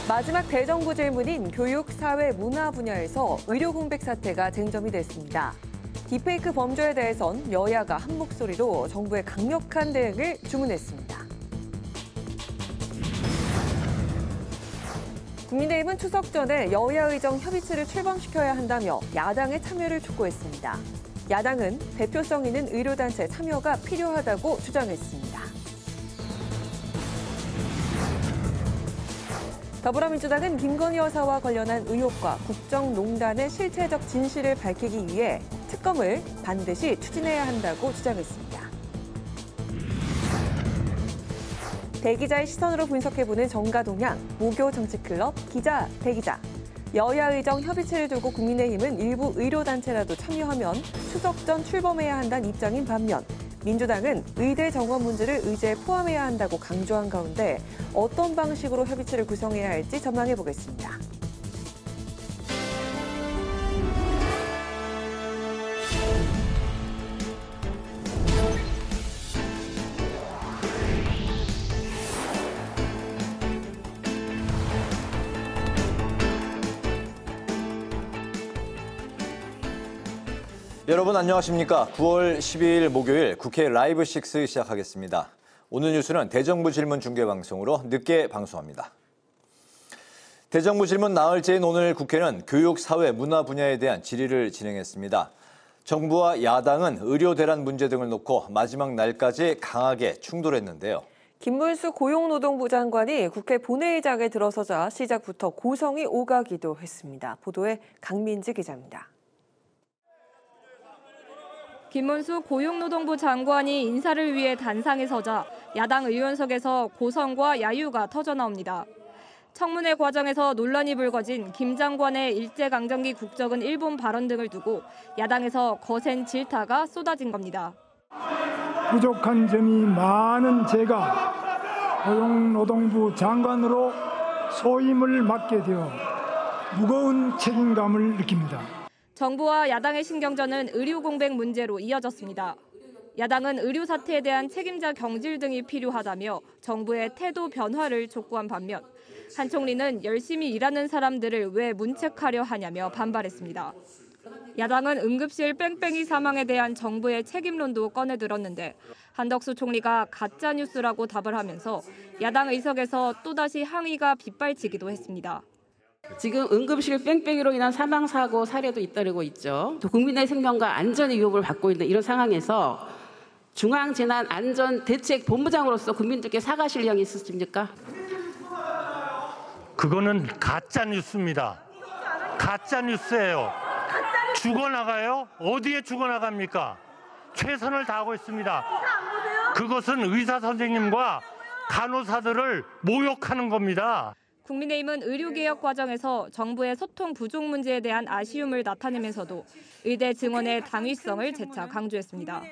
마지막 대정부 질문인 교육, 사회, 문화 분야에서 의료 공백 사태가 쟁점이 됐습니다. 딥페이크 범죄에 대해선 여야가 한 목소리로 정부의 강력한 대응을 주문했습니다. 국민의힘은 추석 전에 여야 의정 협의체를 출범시켜야 한다며 야당의 참여를 촉구했습니다. 야당은 대표성 있는 의료단체 참여가 필요하다고 주장했습니다. 더불어민주당은 김건희 여사와 관련한 의혹과 국정농단의 실체적 진실을 밝히기 위해 특검을 반드시 추진해야 한다고 주장했습니다. 대기자의 시선으로 분석해보는 정가동향, 모교 정치클럽, 기자, 대기자. 여야 의정 협의체를 두고 국민의힘은 일부 의료단체라도 참여하면 추석 전 출범해야 한다는 입장인 반면 민주당은 의대 정원 문제를 의제에 포함해야 한다고 강조한 가운데 어떤 방식으로 협의체를 구성해야 할지 전망해보겠습니다. 여러분 안녕하십니까? 9월 12일 목요일 국회 라이브 6 시작하겠습니다. 오늘 뉴스는 대정부 질문 중계방송으로 늦게 방송합니다. 대정부 질문 나흘째인 오늘 국회는 교육, 사회, 문화 분야에 대한 질의를 진행했습니다. 정부와 야당은 의료 대란 문제 등을 놓고 마지막 날까지 강하게 충돌했는데요. 김문수 고용노동부 장관이 국회 본회의장에 들어서자 시작부터 고성이 오가기도 했습니다. 보도에 강민지 기자입니다. 김문수 고용노동부 장관이 인사를 위해 단상에 서자 야당 의원석에서 고성과 야유가 터져나옵니다. 청문회 과정에서 논란이 불거진 김 장관의 일제강점기 국적은 일본 발언 등을 두고 야당에서 거센 질타가 쏟아진 겁니다. 부족한 점이 많은 제가 고용노동부 장관으로 소임을 맡게 되어 무거운 책임감을 느낍니다. 정부와 야당의 신경전은 의료 공백 문제로 이어졌습니다. 야당은 의료 사태에 대한 책임자 경질 등이 필요하다며 정부의 태도 변화를 촉구한 반면 한 총리는 열심히 일하는 사람들을 왜 문책하려 하냐며 반발했습니다. 야당은 응급실 뺑뺑이 사망에 대한 정부의 책임론도 꺼내들었는데 한덕수 총리가 가짜뉴스라고 답을 하면서 야당 의석에서 또다시 항의가 빗발치기도 했습니다. 지금 응급실 뺑뺑이로 인한 사망사고 사례도 잇따르고 있죠. 또 국민의 생명과 안전의 위협을 받고 있는 이런 상황에서 중앙재난안전대책본부장으로서 국민들께 사과하실 의향이 있으십니까? 그거는 가짜뉴스입니다. 가짜뉴스예요. 죽어나가요? 어디에 죽어나갑니까? 최선을 다하고 있습니다. 그것은 의사 선생님과 간호사들을 모욕하는 겁니다. 국민의힘은 의료개혁 과정에서 정부의 소통 부족 문제에 대한 아쉬움을 나타내면서도 의대 증원의 당위성을 재차 강조했습니다.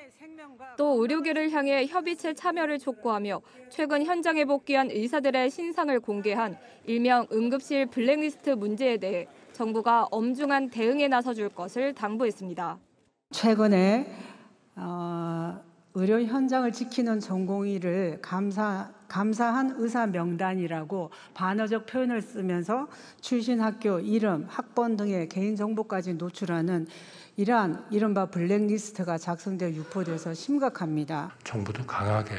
또 의료계를 향해 협의체 참여를 촉구하며 최근 현장에 복귀한 의사들의 신상을 공개한 일명 응급실 블랙리스트 문제에 대해 정부가 엄중한 대응에 나서줄 것을 당부했습니다. 최근에 의료 현장을 지키는 전공의를 감사한 의사 명단이라고 반어적 표현을 쓰면서 출신 학교, 이름, 학번 등의 개인정보까지 노출하는 이러한 이른바 블랙리스트가 작성되어 유포돼서 심각합니다. 정부도 강하게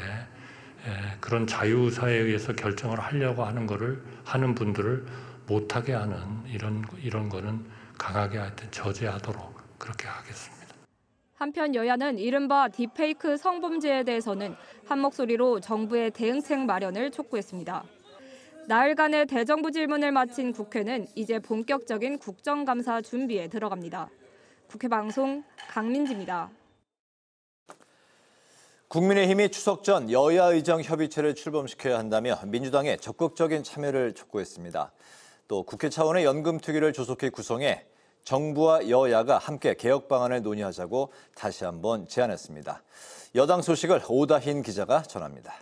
그런 자유사에 의해서 결정을 하려고 하는 분들을 못하게 하는 이런 거는 강하게 하여튼 저지하도록 그렇게 하겠습니다. 한편 여야는 이른바 딥페이크 성범죄에 대해서는 한 목소리로 정부의 대응책 마련을 촉구했습니다. 나흘간의 대정부 질문을 마친 국회는 이제 본격적인 국정감사 준비에 들어갑니다. 국회 방송 강민지입니다. 국민의힘이 추석 전 여야 의정 협의체를 출범시켜야 한다며 민주당의 적극적인 참여를 촉구했습니다. 또 국회 차원의 연금특위를 조속히 구성해 정부와 여야가 함께 개혁 방안을 논의하자고 다시 한번 제안했습니다. 여당 소식을 오다힌 기자가 전합니다.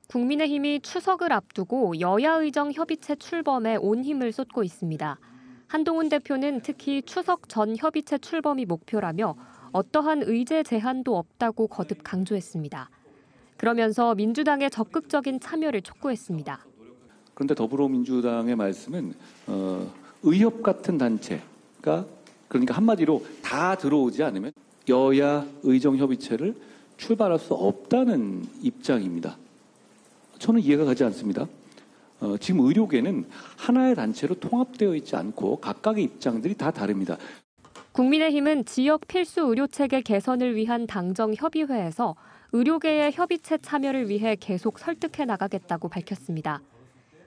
국민의힘이 추석을 앞두고 여야 의정 협의체 출범에 온 힘을 쏟고 있습니다. 한동훈 대표는 특히 추석 전 협의체 출범이 목표라며 어떠한 의제 제한도 없다고 거듭 강조했습니다. 그러면서 민주당의 적극적인 참여를 촉구했습니다. 그런데 더불어민주당의 말씀은 의협 같은 단체가 그러니까 한마디로 다 들어오지 않으면 여야 의정협의체를 출발할 수 없다는 입장입니다. 저는 이해가 가지 않습니다. 지금 의료계는 하나의 단체로 통합되어 있지 않고 각각의 입장들이 다 다릅니다. 국민의힘은 지역 필수 의료체계 개선을 위한 당정협의회에서 의료계의 협의체 참여를 위해 계속 설득해 나가겠다고 밝혔습니다.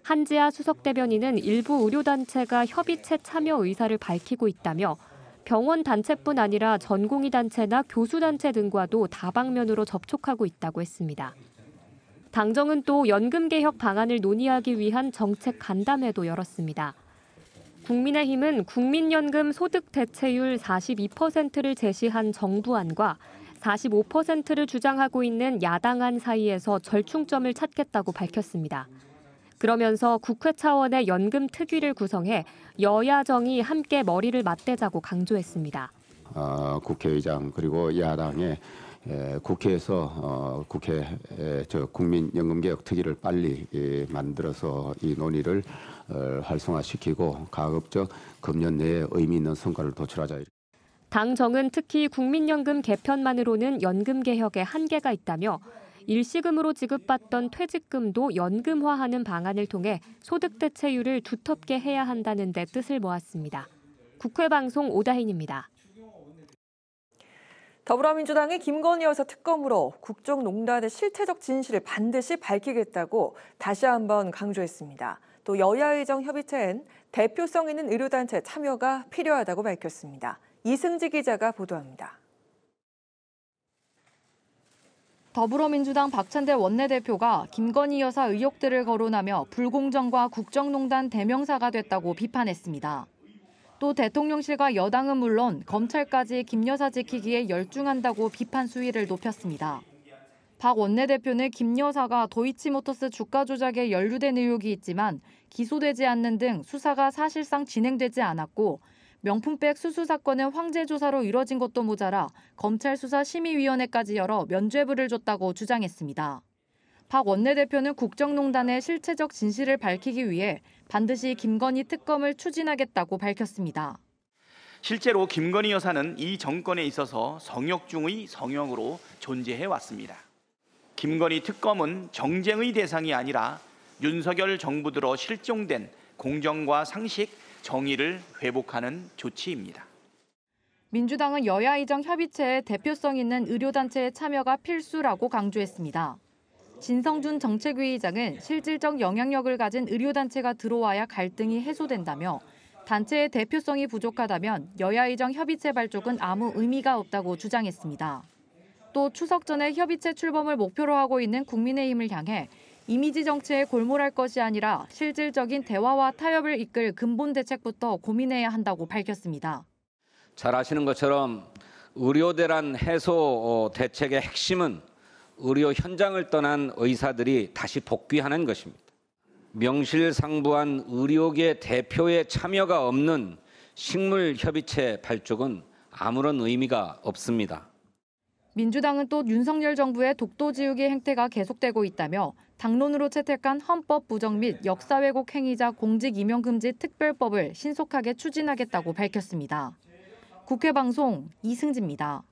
한지아 수석대변인은 일부 의료단체가 협의체 참여 의사를 밝히고 있다며 병원 단체뿐 아니라 전공의 단체나 교수단체 등과도 다방면으로 접촉하고 있다고 했습니다. 당정은 또 연금개혁 방안을 논의하기 위한 정책 간담회도 열었습니다. 국민의힘은 국민연금 소득 대체율 42%를 제시한 정부안과 45%를 주장하고 있는 야당안 사이에서 절충점을 찾겠다고 밝혔습니다. 그러면서 국회 차원의 연금 특위를 구성해 여야정이 함께 머리를 맞대자고 강조했습니다. 국회의장 그리고 야당의 국회에서 국민연금개혁 특위를 빨리 만들어서 이 논의를 활성화시키고 가급적 금년 내에 의미 있는 성과를 도출하자. 당정은 특히 국민연금 개편만으로는 연금 개혁에 한계가 있다며 일시금으로 지급받던 퇴직금도 연금화하는 방안을 통해 소득 대체율을 두텁게 해야 한다는 데 뜻을 모았습니다. 국회방송 오다힌입니다. 더불어민주당이 김건희 여사 특검으로 국정농단의 실체적 진실을 반드시 밝히겠다고 다시 한번 강조했습니다. 또 여야의정협의체엔 대표성 있는 의료단체 참여가 필요하다고 밝혔습니다. 이승지 기자가 보도합니다. 더불어민주당 박찬대 원내대표가 김건희 여사 의혹들을 거론하며 불공정과 국정농단 대명사가 됐다고 비판했습니다. 또 대통령실과 여당은 물론 검찰까지 김 여사 지키기에 열중한다고 비판 수위를 높였습니다. 박 원내대표는 김 여사가 도이치모터스 주가 조작에 연루된 의혹이 있지만 기소되지 않는 등 수사가 사실상 진행되지 않았고 명품백 수수 사건은 황제 조사로 이뤄진 것도 모자라 검찰 수사심의위원회까지 열어 면죄부를 줬다고 주장했습니다. 박 원내대표는 국정농단의 실체적 진실을 밝히기 위해 반드시 김건희 특검을 추진하겠다고 밝혔습니다. 실제로 김건희 여사는 이 정권에 있어서 성역 중의 성역으로 존재해왔습니다. 김건희 특검은 정쟁의 대상이 아니라 윤석열 정부 들어 실종된 공정과 상식, 정의를 회복하는 조치입니다. 민주당은 여야의정 협의체에 대표성 있는 의료단체의 참여가 필수라고 강조했습니다. 진성준 정책위의장은 실질적 영향력을 가진 의료단체가 들어와야 갈등이 해소된다며 단체의 대표성이 부족하다면 여야의정 협의체 발족은 아무 의미가 없다고 주장했습니다. 또 추석 전에 협의체 출범을 목표로 하고 있는 국민의힘을 향해 이미지 정치에 골몰할 것이 아니라 실질적인 대화와 타협을 이끌 근본 대책부터 고민해야 한다고 밝혔습니다. 잘 아시는 것처럼 의료대란 해소 대책의 핵심은 의료 현장을 떠난 의사들이 다시 복귀하는 것입니다. 명실상부한 의료계 대표의 참여가 없는 식물협의체 발족은 아무런 의미가 없습니다. 민주당은 또 윤석열 정부의 독도지우기 행태가 계속되고 있다며 당론으로 채택한 헌법 부정 및 역사 왜곡 행위자 공직 임용 금지 특별법을 신속하게 추진하겠다고 밝혔습니다. 국회 방송 이승지입니다.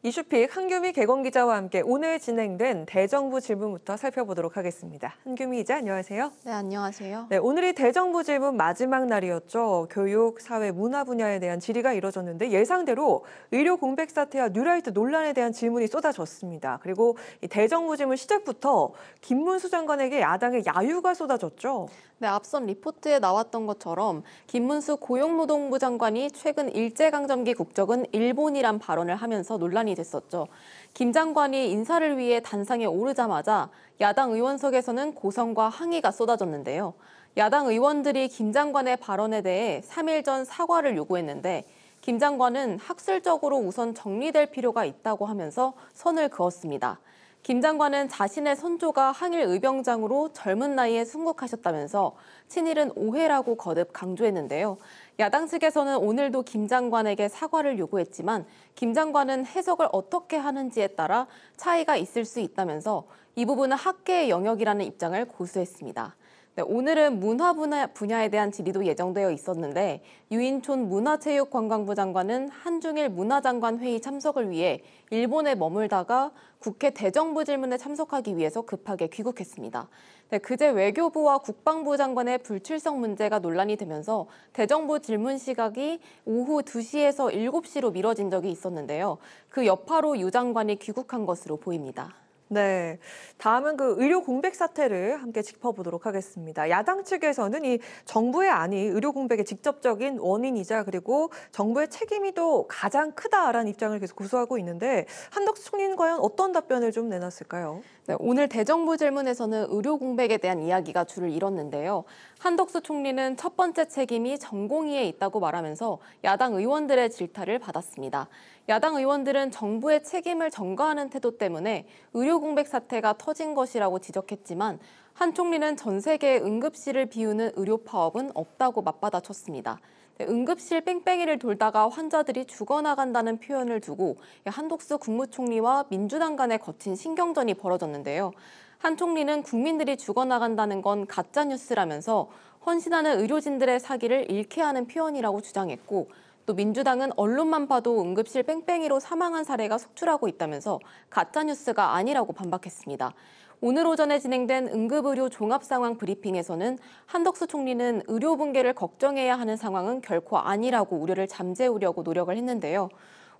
이슈픽 한규미 개건기자와 함께 오늘 진행된 대정부 질문부터 살펴보도록 하겠습니다. 한규미 기자, 안녕하세요. 네, 안녕하세요. 네, 오늘이 대정부 질문 마지막 날이었죠. 교육, 사회, 문화 분야에 대한 질의가 이뤄졌는데 예상대로 의료 공백 사태와 뉴라이트 논란에 대한 질문이 쏟아졌습니다. 그리고 이 대정부 질문 시작부터 김문수 장관에게 야당의 야유가 쏟아졌죠. 네, 앞선 리포트에 나왔던 것처럼 김문수 고용노동부 장관이 최근 일제강점기 국적은 일본이란 발언을 하면서 논란이 됐었죠. 김 장관이 인사를 위해 단상에 오르자마자 야당 의원석에서는 고성과 항의가 쏟아졌는데요. 야당 의원들이 김 장관의 발언에 대해 3일 전 사과를 요구했는데 김 장관은 학술적으로 우선 정리될 필요가 있다고 하면서 선을 그었습니다. 김 장관은 자신의 선조가 항일 의병장으로 젊은 나이에 순국하셨다면서 친일은 오해라고 거듭 강조했는데요. 야당 측에서는 오늘도 김 장관에게 사과를 요구했지만 김 장관은 해석을 어떻게 하는지에 따라 차이가 있을 수 있다면서 이 부분은 학계의 영역이라는 입장을 고수했습니다. 네, 오늘은 문화 분야에 대한 질의도 예정되어 있었는데 유인촌 문화체육관광부 장관은 한중일 문화장관 회의 참석을 위해 일본에 머물다가 국회 대정부 질문에 참석하기 위해서 급하게 귀국했습니다. 네, 그제 외교부와 국방부 장관의 불출석 문제가 논란이 되면서 대정부 질문 시각이 오후 2시에서 7시로 미뤄진 적이 있었는데요. 그 여파로 유 장관이 귀국한 것으로 보입니다. 네, 다음은 그 의료 공백 사태를 함께 짚어보도록 하겠습니다. 야당 측에서는 이 정부의 안이 의료 공백의 직접적인 원인이자 그리고 정부의 책임이 또 가장 크다라는 입장을 계속 고수하고 있는데 한덕수 총리는 과연 어떤 답변을 좀 내놨을까요? 네, 오늘 대정부 질문에서는 의료 공백에 대한 이야기가 줄을 이뤘는데요. 한덕수 총리는 첫 번째 책임이 전공의에 있다고 말하면서 야당 의원들의 질타를 받았습니다. 야당 의원들은 정부의 책임을 전가하는 태도 때문에 의료 공백 사태가 터진 것이라고 지적했지만 한 총리는 전 세계의 응급실을 비우는 의료 파업은 없다고 맞받아쳤습니다. 응급실 뺑뺑이를 돌다가 환자들이 죽어나간다는 표현을 두고 한덕수 국무총리와 민주당 간의 거친 신경전이 벌어졌는데요. 한 총리는 국민들이 죽어나간다는 건 가짜뉴스라면서 헌신하는 의료진들의 사기를 잃게 하는 표현이라고 주장했고 또 민주당은 언론만 봐도 응급실 뺑뺑이로 사망한 사례가 속출하고 있다면서 가짜뉴스가 아니라고 반박했습니다. 오늘 오전에 진행된 응급의료 종합상황 브리핑에서는 한덕수 총리는 의료 붕괴를 걱정해야 하는 상황은 결코 아니라고 우려를 잠재우려고 노력을 했는데요.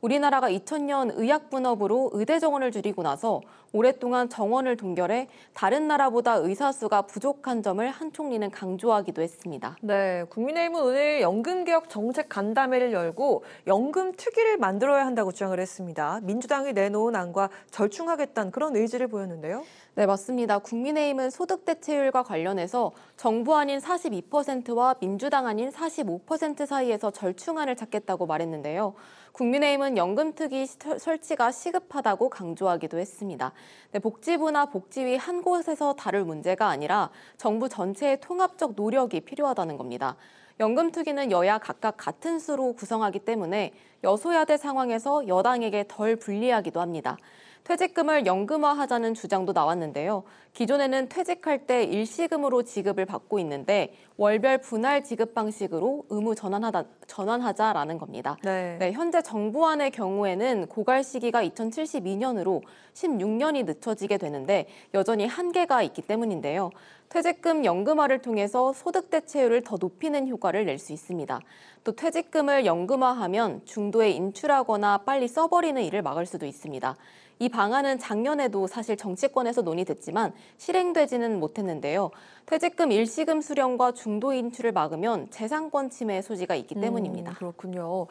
우리나라가 2000년 의학분업으로 의대 정원을 줄이고 나서 오랫동안 정원을 동결해 다른 나라보다 의사 수가 부족한 점을 한 총리는 강조하기도 했습니다. 네, 국민의힘은 오늘 연금개혁 정책 간담회를 열고 연금 특위를 만들어야 한다고 주장을 했습니다. 민주당이 내놓은 안과 절충하겠다는 그런 의지를 보였는데요. 네, 맞습니다. 국민의힘은 소득 대체율과 관련해서 정부 안인 42%와 민주당 안인 45% 사이에서 절충안을 찾겠다고 말했는데요. 국민의힘은 연금특위 설치가 시급하다고 강조하기도 했습니다. 네, 복지부나 복지위 한 곳에서 다룰 문제가 아니라 정부 전체의 통합적 노력이 필요하다는 겁니다. 연금특위는 여야 각각 같은 수로 구성하기 때문에 여소야대 상황에서 여당에게 덜 불리하기도 합니다. 퇴직금을 연금화하자는 주장도 나왔는데요. 기존에는 퇴직할 때 일시금으로 지급을 받고 있는데 월별 분할 지급 방식으로 의무 전환하자라는 겁니다. 네, 현재 정부안의 경우에는 고갈 시기가 2072년으로 16년이 늦춰지게 되는데 여전히 한계가 있기 때문인데요. 퇴직금 연금화를 통해서 소득 대체율을 더 높이는 효과를 낼 수 있습니다. 또 퇴직금을 연금화하면 중도에 인출하거나 빨리 써버리는 일을 막을 수도 있습니다. 이 방안은 작년에도 사실 정치권에서 논의됐지만 실행되지는 못했는데요. 퇴직금 일시금 수령과 중도 인출을 막으면 재산권 침해 소지가 있기 때문입니다. 그렇군요.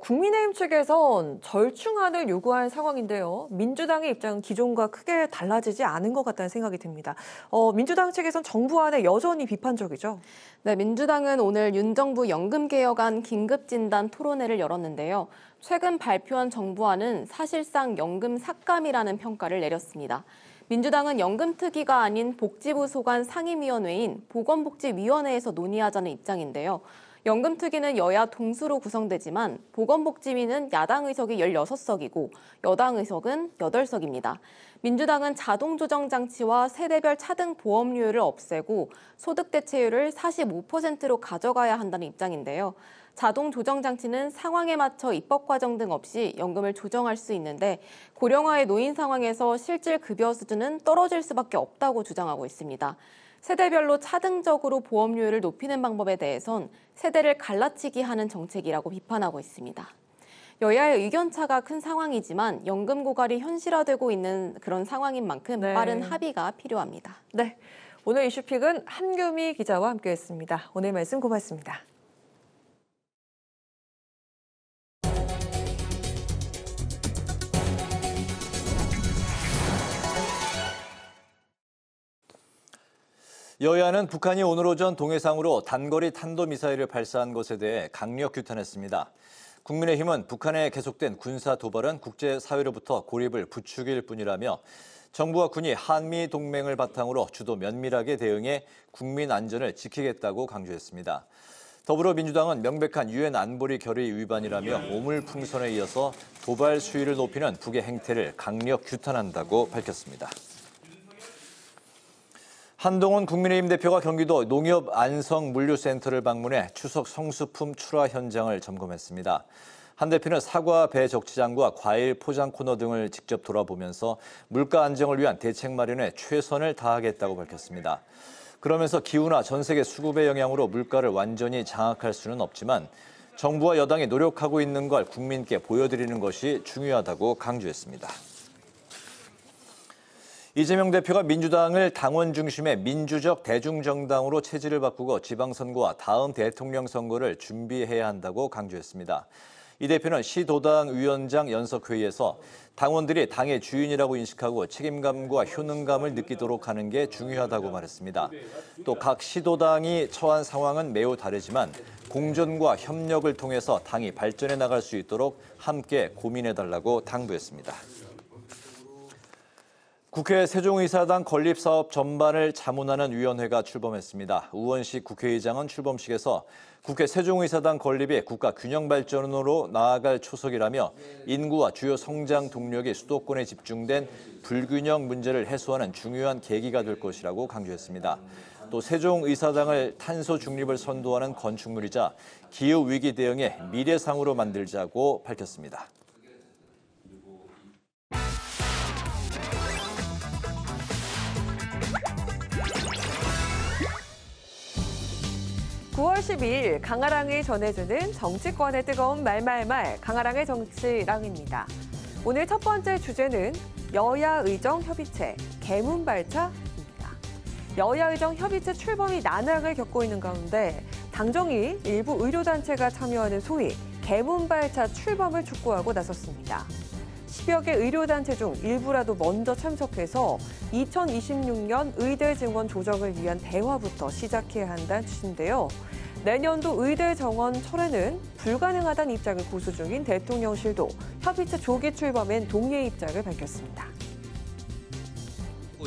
국민의힘 측에선 절충안을 요구한 상황인데요. 민주당의 입장은 기존과 크게 달라지지 않은 것 같다는 생각이 듭니다. 민주당 측에선 정부안에 여전히 비판적이죠? 네, 민주당은 오늘 윤 정부 연금개혁안 긴급진단 토론회를 열었는데요. 최근 발표한 정부안은 사실상 연금 삭감이라는 평가를 내렸습니다. 민주당은 연금특위가 아닌 복지부 소관 상임위원회인 보건복지위원회에서 논의하자는 입장인데요. 연금특위는 여야 동수로 구성되지만 보건복지위는 야당 의석이 16석이고 여당 의석은 8석입니다. 민주당은 자동조정장치와 세대별 차등 보험료를 없애고 소득 대체율을 45%로 가져가야 한다는 입장인데요. 자동 조정 장치는 상황에 맞춰 입법 과정 등 없이 연금을 조정할 수 있는데 고령화의 노인 상황에서 실질 급여 수준은 떨어질 수밖에 없다고 주장하고 있습니다. 세대별로 차등적으로 보험료를 높이는 방법에 대해선 세대를 갈라치기 하는 정책이라고 비판하고 있습니다. 여야의 의견차가 큰 상황이지만 연금 고갈이 현실화되고 있는 그런 상황인 만큼 빠른 합의가 필요합니다. 네, 오늘 이슈픽은 한규미 기자와 함께했습니다. 오늘 말씀 고맙습니다. 여야는 북한이 오늘 오전 동해상으로 단거리 탄도미사일을 발사한 것에 대해 강력 규탄했습니다. 국민의힘은 북한의 계속된 군사 도발은 국제사회로부터 고립을 부추길 뿐이라며 정부와 군이 한미 동맹을 바탕으로 주도 면밀하게 대응해 국민 안전을 지키겠다고 강조했습니다. 더불어민주당은 명백한 유엔 안보리 결의 위반이라며 오물풍선에 이어서 도발 수위를 높이는 북의 행태를 강력 규탄한다고 밝혔습니다. 한동훈 국민의힘 대표가 경기도 농협안성물류센터를 방문해 추석 성수품 출하 현장을 점검했습니다. 한 대표는 사과 배 적치장과 과일 포장 코너 등을 직접 돌아보면서 물가 안정을 위한 대책 마련에 최선을 다하겠다고 밝혔습니다. 그러면서 기후나 전 세계 수급의 영향으로 물가를 완전히 장악할 수는 없지만 정부와 여당이 노력하고 있는 걸 국민께 보여드리는 것이 중요하다고 강조했습니다. 이재명 대표가 민주당을 당원 중심의 민주적 대중정당으로 체질을 바꾸고 지방선거와 다음 대통령 선거를 준비해야 한다고 강조했습니다. 이 대표는 시도당 위원장 연석회의에서 당원들이 당의 주인이라고 인식하고 책임감과 효능감을 느끼도록 하는 게 중요하다고 말했습니다. 또 각 시도당이 처한 상황은 매우 다르지만 공존과 협력을 통해서 당이 발전해 나갈 수 있도록 함께 고민해달라고 당부했습니다. 국회 세종의사당 건립사업 전반을 자문하는 위원회가 출범했습니다. 우원식 국회의장은 출범식에서 국회 세종의사당 건립이 국가 균형 발전으로 나아갈 초석이라며 인구와 주요 성장 동력이 수도권에 집중된 불균형 문제를 해소하는 중요한 계기가 될 것이라고 강조했습니다. 또 세종의사당을 탄소 중립을 선도하는 건축물이자 기후위기 대응의 미래상으로 만들자고 밝혔습니다. 9월 12일 강아랑이 전해주는 정치권의 뜨거운 말말말 강아랑의 정치랑입니다. 오늘 첫 번째 주제는 여야 의정 협의체 개문발차입니다. 여야 의정 협의체 출범이 난항을 겪고 있는 가운데 당정이 일부 의료단체가 참여하는 소위 개문발차 출범을 촉구하고 나섰습니다. 10여 개 의료단체 중 일부라도 먼저 참석해서 2026년 의대 증원 조정을 위한 대화부터 시작해야 한다는 취지인데요. 내년도 의대 정원 철회는 불가능하다는 입장을 고수 중인 대통령실도 협의체 조기 출범엔 동의의 입장을 밝혔습니다.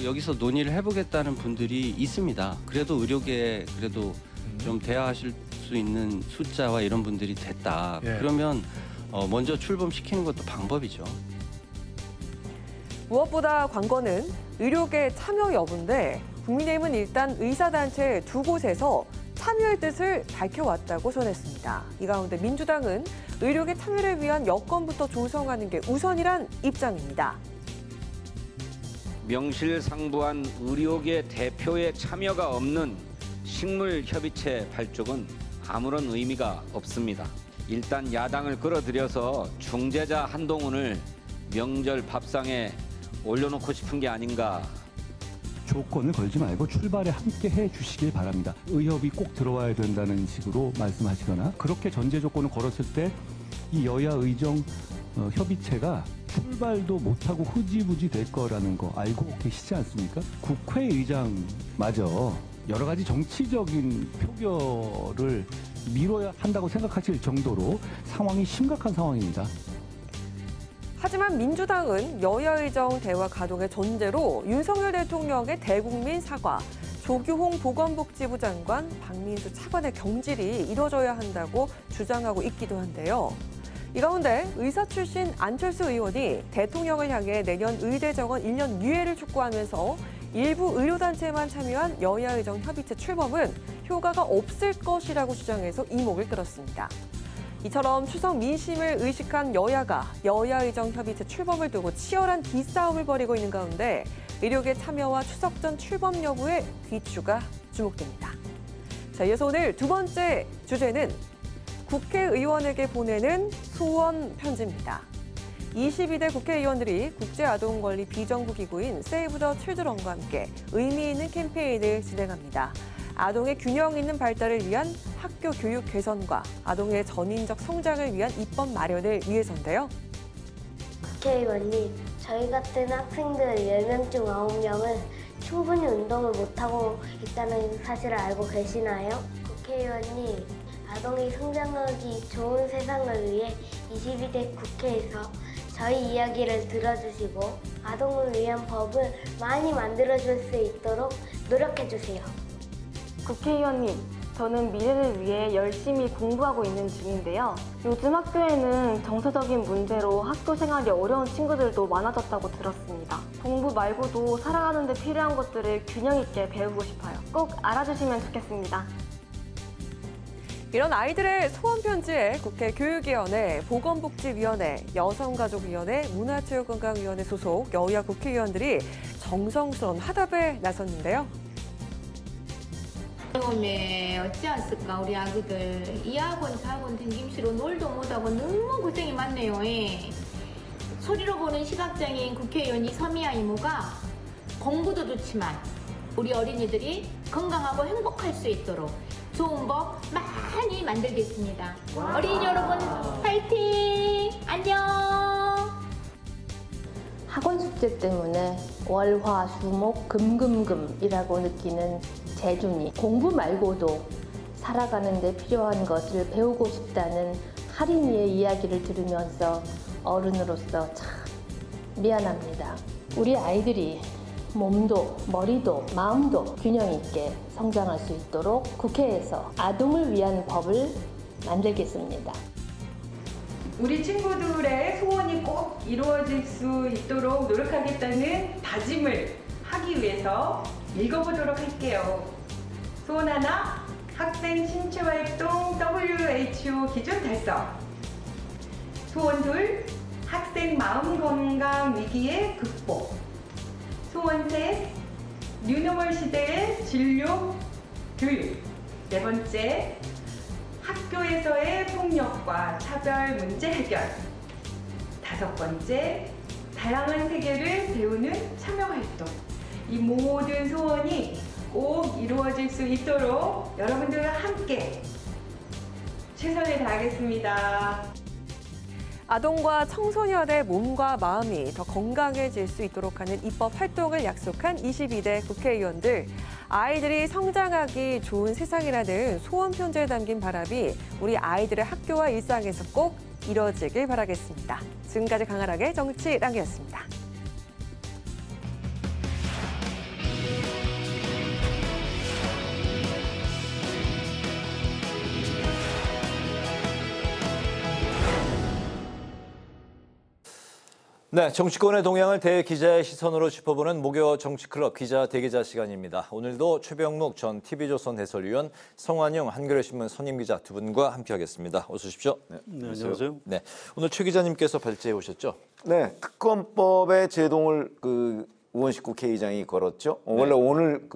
여기서 논의를 해보겠다는 분들이 있습니다. 그래도 의료계에 그래도 좀 대화하실 수 있는 숫자와 이런 분들이 됐다. 그러면 먼저 출범시키는 것도 방법이죠. 무엇보다 관건은 의료계 참여 여부인데 국민의힘은 일단 의사단체 두 곳에서 참여의 뜻을 밝혀왔다고 전했습니다. 이 가운데 민주당은 의료계 참여를 위한 여건부터 조성하는 게 우선이란 입장입니다. 명실상부한 의료계 대표의 참여가 없는 식물협의체 발족은 아무런 의미가 없습니다. 일단 야당을 끌어들여서 중재자 한동훈을 명절 밥상에 올려놓고 싶은 게 아닌가. 조건을 걸지 말고 출발에 함께 해주시길 바랍니다. 의협이 꼭 들어와야 된다는 식으로 말씀하시거나 그렇게 전제 조건을 걸었을 때 이 여야 의정 협의체가 출발도 못하고 흐지부지 될 거라는 거 알고 계시지 않습니까? 국회의장마저 여러 가지 정치적인 표결을 미뤄야 한다고 생각하실 정도로 상황이 심각한 상황입니다. 하지만 민주당은 여야의정 대화 가동의 전제로 윤석열 대통령의 대국민 사과, 조규홍 보건복지부 장관, 박민수 차관의 경질이 이뤄져야 한다고 주장하고 있기도 한데요. 이 가운데 의사 출신 안철수 의원이 대통령을 향해 내년 의대 정원 1년 유예를 촉구하면서 일부 의료단체만 참여한 여야의정 협의체 출범은 효과가 없을 것이라고 주장해서 이목을 끌었습니다. 이처럼 추석 민심을 의식한 여야가 여야의정 협의체 출범을 두고 치열한 기싸움을 벌이고 있는 가운데 의료계 참여와 추석 전 출범 여부에 귀추가 주목됩니다. 자, 이어서 오늘 두 번째 주제는 국회의원에게 보내는 소원 편지입니다. 22대 국회의원들이 국제아동권리 비정부기구인 세이브 더 칠드런과 함께 의미 있는 캠페인을 진행합니다. 아동의 균형 있는 발달을 위한 학교 교육 개선과 아동의 전인적 성장을 위한 입법 마련을 위해서인데요. 국회의원님, 저희 같은 학생들 10명 중 9명은 충분히 운동을 못하고 있다는 사실을 알고 계시나요? 국회의원님, 아동이 성장하기 좋은 세상을 위해 22대 국회에서 저희 이야기를 들어주시고 아동을 위한 법을 많이 만들어줄 수 있도록 노력해주세요. 국회의원님, 저는 미래를 위해 열심히 공부하고 있는 중인데요. 요즘 학교에는 정서적인 문제로 학교 생활이 어려운 친구들도 많아졌다고 들었습니다. 공부 말고도 살아가는 데 필요한 것들을 균형 있게 배우고 싶어요. 꼭 알아주시면 좋겠습니다. 이런 아이들의 소원 편지에 국회 교육위원회, 보건복지위원회, 여성가족위원회, 문화체육관광위원회 소속 여야 국회의원들이 정성스러운 화답에 나섰는데요. 처음에 어찌 않습니까 우리 아기들 이 학원 저 학원 댕김씨로 놀도 못하고 너무 고생이 많네요. 소리로 보는 시각장애인 국회의원 이서미야 이모가 공부도 좋지만 우리 어린이들이 건강하고 행복할 수 있도록 좋은 법 많이 만들겠습니다. 어린이 여러분 파이팅! 안녕! 학원 숙제 때문에 월, 화, 수, 목, 금이라고 느끼는 재준이 공부 말고도 살아가는 데 필요한 것을 배우고 싶다는 할인이의 이야기를 들으면서 어른으로서 참 미안합니다. 우리 아이들이 몸도 머리도 마음도 균형 있게 성장할 수 있도록 국회에서 아동을 위한 법을 만들겠습니다. 우리 친구들의 소원이 꼭 이루어질 수 있도록 노력하겠다는 다짐을 하기 위해서 읽어보도록 할게요. 소원 하나, 학생 신체활동 WHO 기준 달성. 소원 둘, 학생 마음 건강 위기의 극복. 소원 셋, 뉴노멀 시대의 진료 교육. 네 번째, 학교에서의 폭력과 차별 문제 해결. 다섯 번째, 다양한 세계를 배우는 참여 활동. 이 모든 소원이 꼭 이루어질 수 있도록 여러분들과 함께 최선을 다하겠습니다. 아동과 청소년의 몸과 마음이 더 건강해질 수 있도록 하는 입법 활동을 약속한 22대 국회의원들. 아이들이 성장하기 좋은 세상이라는 소원 편지에 담긴 바람이 우리 아이들의 학교와 일상에서 꼭 이뤄지길 바라겠습니다. 지금까지 강하락의 정치랑이었습니다. 네, 정치권의 동향을 대기자의 시선으로 짚어보는 목요 정치클럽 기자 대기자 시간입니다. 오늘도 최병묵 전 TV조선 해설위원, 성환영 한겨레신문 선임기자 두 분과 함께하겠습니다. 어서 오십시오. 네, 안녕하세요. 네, 오늘 최 기자님께서 발제해 오셨죠? 네, 특검법의 제동을 우원식 국회의장이 걸었죠. 원래 오늘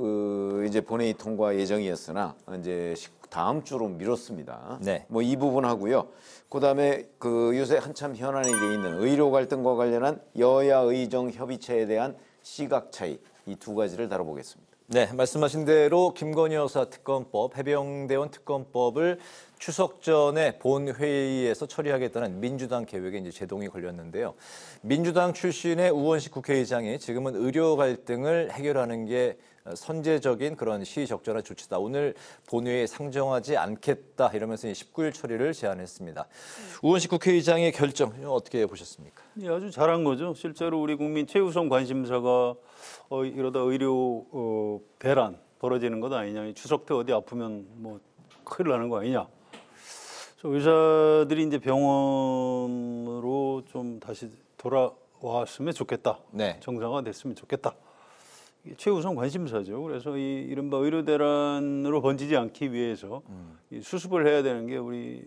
이제 본회의 통과 예정이었으나 이제 다음 주로 미뤘습니다. 네. 뭐 이 부분 하고요. 그다음에 요새 한참 현안이 돼 있는 의료 갈등과 관련한 여야 의정 협의체에 대한 시각 차이, 이 두 가지를 다뤄보겠습니다. 네, 말씀하신 대로 김건희 여사 특검법, 해병대원 특검법을 추석 전에 본회의에서 처리하겠다는 민주당 계획에 이제 제동이 걸렸는데요. 민주당 출신의 우원식 국회의장이 지금은 의료 갈등을 해결하는 게 선제적인 그런 시의적절한 조치다. 오늘 본회의에 상정하지 않겠다 이러면서 19일 처리를 제안했습니다. 우원식 국회의장의 결정 어떻게 보셨습니까? 예, 아주 잘한 거죠. 실제로 우리 국민 최우선 관심사가 이러다 의료 대란 벌어지는 것 아니냐. 추석 때 어디 아프면 뭐 큰일 나는 거 아니냐. 의사들이 이제 병원으로 좀 다시 돌아왔으면 좋겠다. 네. 정상화 됐으면 좋겠다. 이게 최우선 관심사죠. 그래서 이 이른바 의료 대란으로 번지지 않기 위해서 이 수습을 해야 되는 게 우리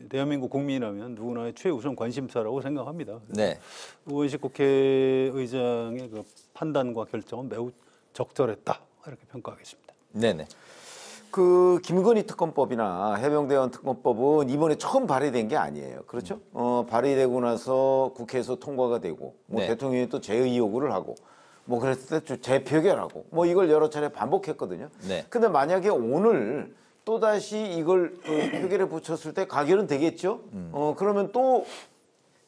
대한민국 국민이라면 누구나의 최우선 관심사라고 생각합니다. 네. 우원식 국회의장의 그 판단과 결정은 매우 적절했다 이렇게 평가하겠습니다. 네네. 김건희 특검법이나 해병대원 특검법은 이번에 처음 발의된 게 아니에요. 그렇죠? 발의되고 나서 국회에서 통과가 되고, 뭐 네. 대통령이 또 재의요구를 하고, 뭐 그랬을 때 재표결하고, 뭐 이걸 여러 차례 반복했거든요. 네. 근데 만약에 오늘 또다시 이걸 표결에 붙였을 때 가결은 되겠죠? 그러면 또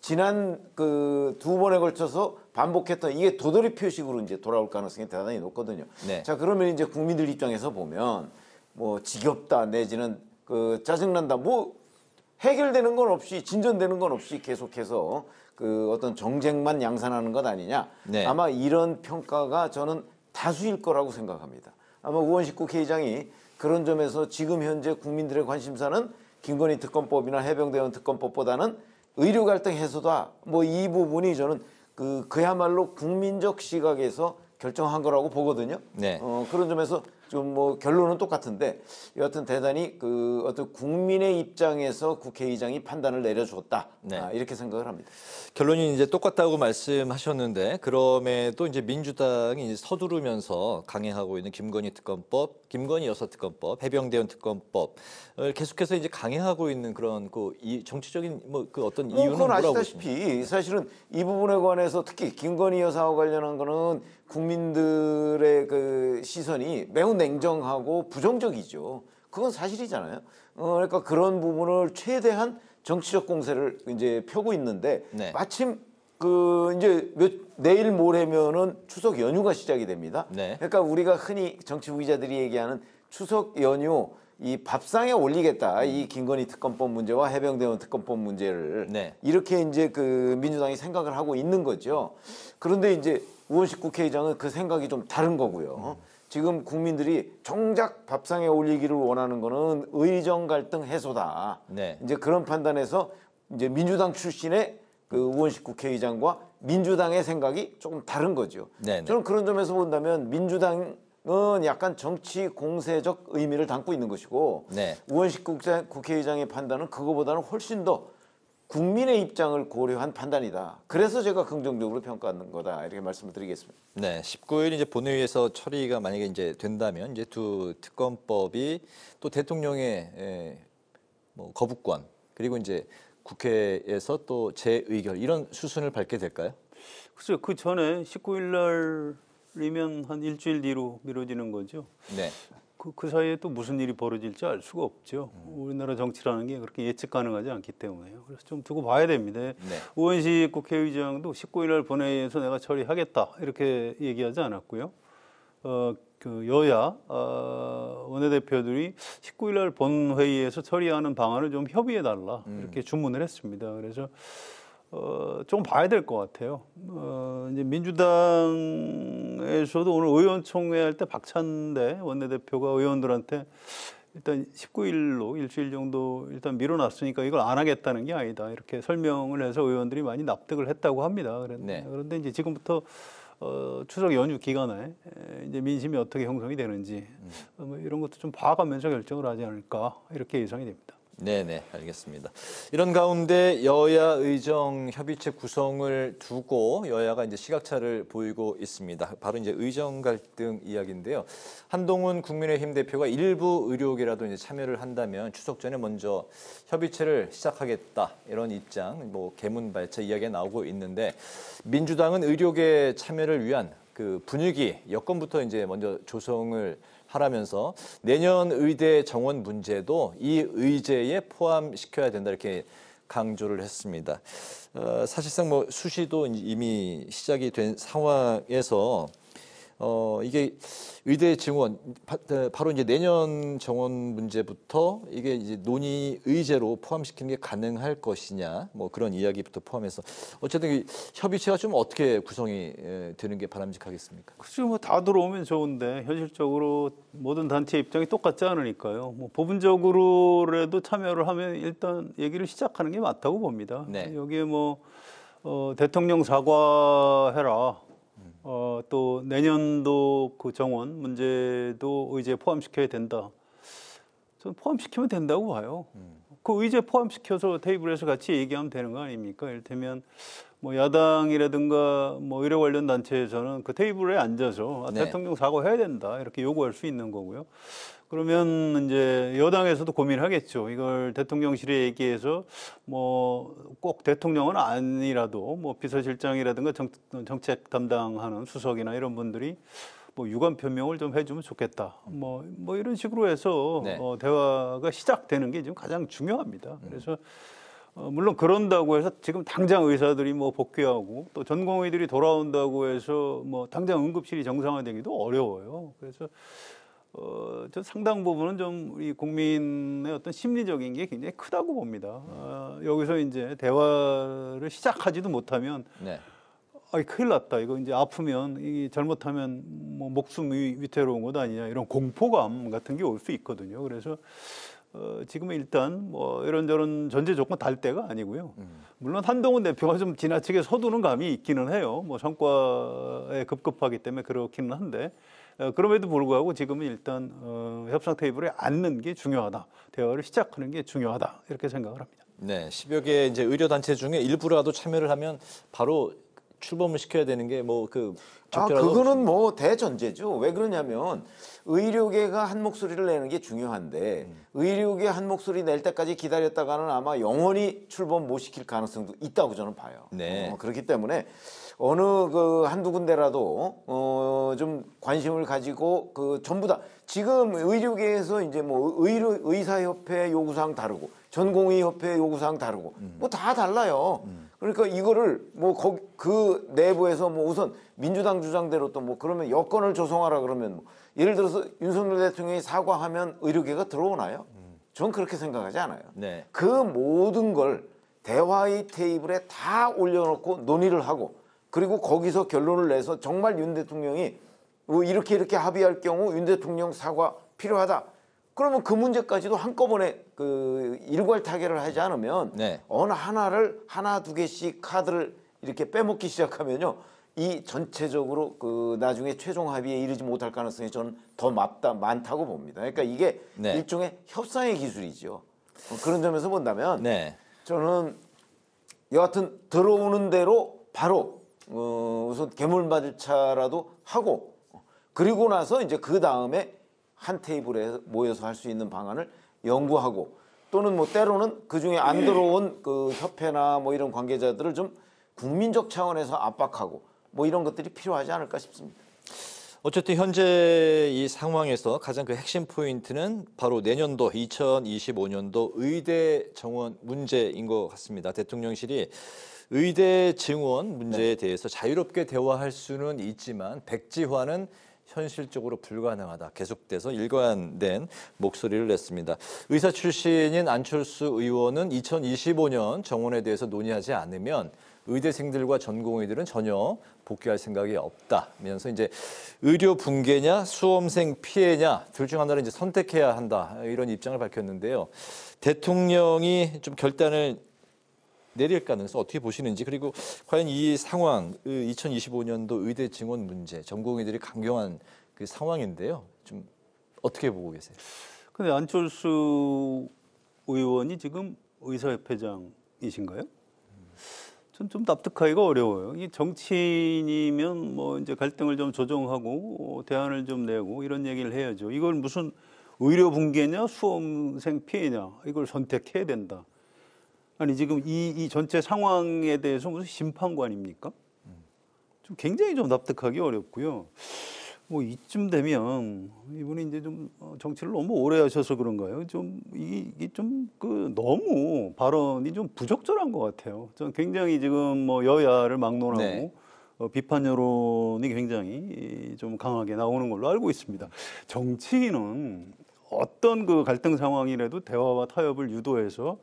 지난 두 번에 걸쳐서 반복했던 이게 도돌이 표식으로 이제 돌아올 가능성이 대단히 높거든요. 네. 자, 그러면 이제 국민들 입장에서 보면 뭐 지겹다 내지는 그 짜증난다 뭐 해결되는 건 없이 진전되는 건 없이 계속해서 그 어떤 정쟁만 양산하는 것 아니냐. 네. 아마 이런 평가가 저는 다수일 거라고 생각합니다. 아마 우원식 국회의장이 그런 점에서 지금 현재 국민들의 관심사는 김건희 특검법이나 해병대원 특검법보다는 의료 갈등 해소다. 뭐 이 부분이 저는 그야말로 국민적 시각에서 결정한 거라고 보거든요. 네. 그런 점에서 좀 뭐 결론은 똑같은데 여하튼 대단히 그 어떤 국민의 입장에서 국회의장이 판단을 내려줬다. 네. 이렇게 생각을 합니다. 결론이 이제 똑같다고 말씀하셨는데 그럼에도 이제 민주당이 이제 서두르면서 강행하고 있는 김건희 특검법, 김건희 여사 특검법, 해병대원 특검법을 계속해서 이제 강행하고 있는 그런 이 정치적인 뭐 그 어떤 이유는 그건 뭐라고 아시다시피 보십니까? 사실은 이 부분에 관해서 특히 김건희 여사와 관련한 거는 국민들의 그 시선이 매우 냉정하고 부정적이죠. 그건 사실이잖아요. 그러니까 그런 부분을 최대한 정치적 공세를 이제 펴고 있는데 네. 마침 이제 내일 모레면은 추석 연휴가 시작이 됩니다. 네. 그러니까 우리가 흔히 정치부 기자들이 얘기하는 추석 연휴 이 밥상에 올리겠다. 이 김건희 특검법 문제와 해병대원 특검법 문제를 네. 이렇게 이제 그 민주당이 생각을 하고 있는 거죠. 그런데 이제 우원식 국회의장은 그 생각이 좀 다른 거고요. 지금 국민들이 정작 밥상에 올리기를 원하는 거는 의정 갈등 해소다. 네. 이제 그런 판단에서 이제 민주당 출신의 그 우원식 국회의장과 민주당의 생각이 조금 다른 거죠. 네네. 저는 그런 점에서 본다면 민주당은 약간 정치 공세적 의미를 담고 있는 것이고 네. 우원식 국회의장의 판단은 그거보다는 훨씬 더 국민의 입장을 고려한 판단이다. 그래서 제가 긍정적으로 평가하는 거다. 이렇게 말씀을 드리겠습니다. 네, 19일 이제 본회의에서 처리가 만약에 이제 된다면 이제 두 특검법이 또 대통령의 뭐 거부권 그리고 이제 국회에서 또 재의결 이런 수순을 밟게 될까요? 글쎄요, 그 전에 19일 날이면 한 일주일 뒤로 미뤄지는 거죠. 네. 그 사이에 또 무슨 일이 벌어질지 알 수가 없죠. 우리나라 정치라는 게 그렇게 예측 가능하지 않기 때문에요. 그래서 좀 두고 봐야 됩니다. 네. 우원식 국회의장도 19일 날 본회의에서 내가 처리하겠다 이렇게 얘기하지 않았고요. 그 여야 원내대표들이 19일 날 본회의에서 처리하는 방안을 좀 협의해달라 이렇게 주문을 했습니다. 그래서 좀 봐야 될 것 같아요. 이제 민주당에서도 오늘 의원총회 할 때 박찬대 원내대표가 의원들한테 일단 19일로 일주일 정도 일단 밀어놨으니까 이걸 안 하겠다는 게 아니다. 이렇게 설명을 해서 의원들이 많이 납득을 했다고 합니다. 그런데 이제 지금부터 추석 연휴 기간에 이제 민심이 어떻게 형성이 되는지 뭐 이런 것도 좀 봐가면서 결정을 하지 않을까 이렇게 예상이 됩니다. 네네, 알겠습니다. 이런 가운데 여야 의정 협의체 구성을 두고 여야가 이제 시각차를 보이고 있습니다. 바로 이제 의정 갈등 이야기인데요. 한동훈 국민의힘 대표가 일부 의료계라도 이제 참여를 한다면 추석 전에 먼저 협의체를 시작하겠다 이런 입장, 뭐 개문발차 이야기가 나오고 있는데 민주당은 의료계 참여를 위한 그 분위기 여건부터 이제 먼저 조성을 하라면서 내년 의대 정원 문제도 이 의제에 포함시켜야 된다 이렇게 강조를 했습니다. 사실상 뭐 수시도 이미 시작이 된 상황에서 이게 의대 증원 바로 이제 내년 정원 문제부터 이게 이제 논의 의제로 포함시키는 게 가능할 것이냐 뭐 그런 이야기부터 포함해서 어쨌든 이 협의체가 좀 어떻게 구성이 되는 게 바람직하겠습니까? 글쎄요, 뭐 다 들어오면 좋은데 현실적으로 모든 단체 입장이 똑같지 않으니까요. 뭐 부분적으로라도 참여를 하면 일단 얘기를 시작하는 게 맞다고 봅니다. 네. 여기에 뭐 대통령 사과해라. 또 내년도 그 정원 문제도 의제에 포함시켜야 된다. 저는 포함시키면 된다고 봐요. 그 의제 포함시켜서 테이블에서 같이 얘기하면 되는 거 아닙니까? 이를테면 뭐 야당이라든가 뭐 의료 관련 단체에서는 그 테이블에 앉아서 네. 대통령 사과해야 된다 이렇게 요구할 수 있는 거고요. 그러면 이제 여당에서도 고민하겠죠. 이걸 대통령실에 얘기해서 뭐 꼭 대통령은 아니라도 뭐 비서실장이라든가 정책 담당하는 수석이나 이런 분들이 뭐 유감 표명을 좀 해주면 좋겠다. 뭐 이런 식으로 해서 네. 대화가 시작되는 게 지금 가장 중요합니다. 그래서 물론 그런다고 해서 지금 당장 의사들이 뭐 복귀하고 또 전공의들이 돌아온다고 해서 뭐 당장 응급실이 정상화되기도 어려워요. 그래서 저 상당 부분은 좀 우리 국민의 어떤 심리적인 게 굉장히 크다고 봅니다. 여기서 이제 대화를 시작하지도 못하면 네. 큰일 났다. 이거 이제 아프면 이 잘못하면 뭐 목숨 위태로운 것 아니냐 이런 공포감 같은 게 올 수 있거든요. 그래서 지금은 일단 뭐 이런저런 전제 조건 달 때가 아니고요. 물론 한동훈 대표가 좀 지나치게 서두는 감이 있기는 해요. 뭐 성과에 급급하기 때문에 그렇기는 한데 그럼에도 불구하고 지금은 일단 협상 테이블에 앉는 게 중요하다. 대화를 시작하는 게 중요하다. 이렇게 생각을 합니다. 네, 10여 개 이제 의료 단체 중에 일부라도 참여를 하면 바로 출범을 시켜야 되는 게 뭐 그 그거는 뭐 대전제죠. 왜 그러냐면 의료계가 한 목소리를 내는 게 중요한데 의료계 한 목소리 낼 때까지 기다렸다가는 아마 영원히 출범 못 시킬 가능성도 있다고 저는 봐요. 네. 그렇기 때문에 어느 그 한두 군데라도 좀 관심을 가지고 그 전부 다 지금 의료계에서 이제 뭐 의사협회 요구사항 다르고 전공의협회 요구사항 다르고 뭐 다 달라요. 그러니까 이거를 뭐 그 내부에서 뭐 우선 민주당 주장대로 또 뭐 그러면 여건을 조성하라 그러면 뭐 예를 들어서 윤석열 대통령이 사과하면 의료계가 들어오나요? 전 그렇게 생각하지 않아요. 네. 그 모든 걸 대화의 테이블에 다 올려놓고 논의를 하고 그리고 거기서 결론을 내서 정말 윤 대통령이 이렇게 합의할 경우 윤 대통령 사과 필요하다. 그러면 그 문제까지도 한꺼번에 그 일괄 타결을 하지 않으면 네. 어느 하나 두 개씩 카드를 이렇게 빼먹기 시작하면요. 이 전체적으로 그 나중에 최종 합의에 이르지 못할 가능성이 저는 더 많다고 봅니다. 그러니까 이게 네. 일종의 협상의 기술이죠. 그런 점에서 본다면 네. 저는 여하튼 들어오는 대로 바로 우선 개물맞을차라도 하고 그리고 나서 이제 그 다음에 한 테이블에 모여서 할 수 있는 방안을 연구하고 또는 뭐 때로는 그중에 안 들어온 그 협회나 뭐 이런 관계자들을 좀 국민적 차원에서 압박하고 뭐 이런 것들이 필요하지 않을까 싶습니다. 어쨌든 현재 이 상황에서 가장 그 핵심 포인트는 바로 내년도 2025년도 의대 정원 문제인 것 같습니다. 대통령실이 의대 증원 문제에 대해서 자유롭게 대화할 수는 있지만 백지화는 현실적으로 불가능하다. 계속돼서 일관된 목소리를 냈습니다. 의사 출신인 안철수 의원은 2025년 정원에 대해서 논의하지 않으면 의대생들과 전공의들은 전혀 복귀할 생각이 없다면서 이제 의료 붕괴냐 수험생 피해냐 둘 중 하나를 이제 선택해야 한다. 이런 입장을 밝혔는데요. 대통령이 좀 결단을 내릴 가능성 어떻게 보시는지 그리고 과연 이 상황 2025년도 의대 증원 문제 전공의들이 강경한 그 상황인데요. 좀 어떻게 보고 계세요? 근데 안철수 의원이 지금 의사협회장이신가요? 전 좀 납득하기가 어려워요. 이 정치인이면 뭐 이제 갈등을 좀 조정하고 대안을 좀 내고 이런 얘기를 해야죠. 이걸 무슨 의료 붕괴냐 수험생 피해냐 이걸 선택해야 된다. 아니 지금 이 전체 상황에 대해서 무슨 심판관입니까? 좀 굉장히 좀 납득하기 어렵고요. 뭐 이쯤 되면 이분이 이제 좀 정치를 너무 오래 하셔서 그런가요? 좀 이게 좀 그 너무 발언이 좀 부적절한 것 같아요. 전 굉장히 지금 뭐 여야를 막론하고 네. 비판 여론이 굉장히 좀 강하게 나오는 걸로 알고 있습니다. 정치인은 어떤 그 갈등 상황이라도 대화와 타협을 유도해서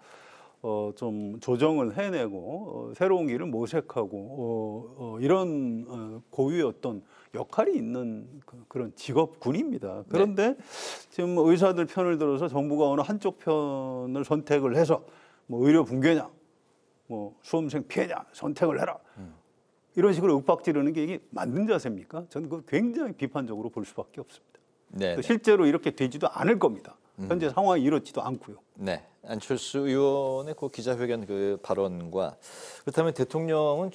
좀 조정을 해내고 새로운 길을 모색하고 이런 고유의 어떤 역할이 있는 그런 직업군입니다. 그런데 지금 의사들 편을 들어서 정부가 어느 한쪽 편을 선택을 해서 뭐 의료 붕괴냐, 뭐 수험생 피해냐 선택을 해라. 이런 식으로 윽박지르는 게 이게 맞는 자세입니까? 저는 그걸 굉장히 비판적으로 볼 수밖에 없습니다. 네. 실제로 이렇게 되지도 않을 겁니다. 현재 상황이 이렇지도 않고요. 네, 안철수 의원의 그 기자회견 그 발언과 그렇다면 대통령은